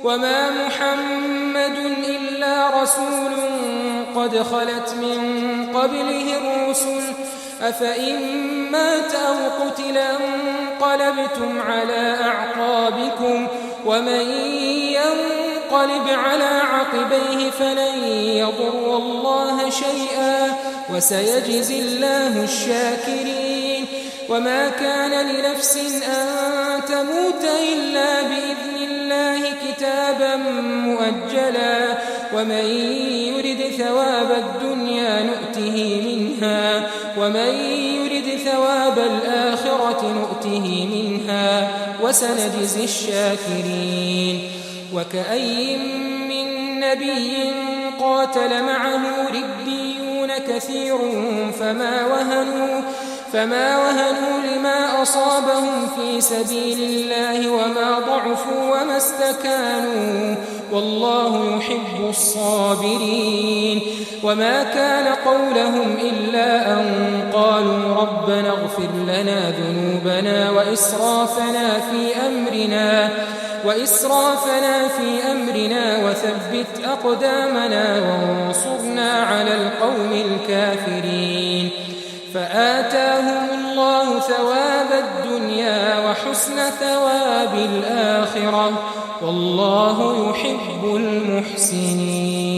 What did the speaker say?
وما محمد إلا رسول قد خلت من قبله الرسل أفإن مات أو قتل انقلبتم على أعقابكم ومن ينقلب على عقبيه فلن يضر الله شيئا وسيجزي الله الشاكرين وما كان لنفس أن تموت إلا بإذن الله كتابا مؤجلا ومن يرد ثواب الدنيا نؤته منها ومن يرد ثواب الآخرة نؤته منها وسنجزي الشاكرين وكأي من نبي قاتل معه ربيون كثير فما وهنوا لما أصابهم في سبيل الله وما ضعفوا وما استكانوا والله يحب الصابرين وما كان قولهم إلا أن قالوا ربنا اغفر لنا ذنوبنا وإسرافنا في أمرنا وثبت أقدامنا وانصرنا على القوم الكافرين فآتاهم الله ثواب الدنيا وحسن ثواب الآخرة والله يحب المحسنين.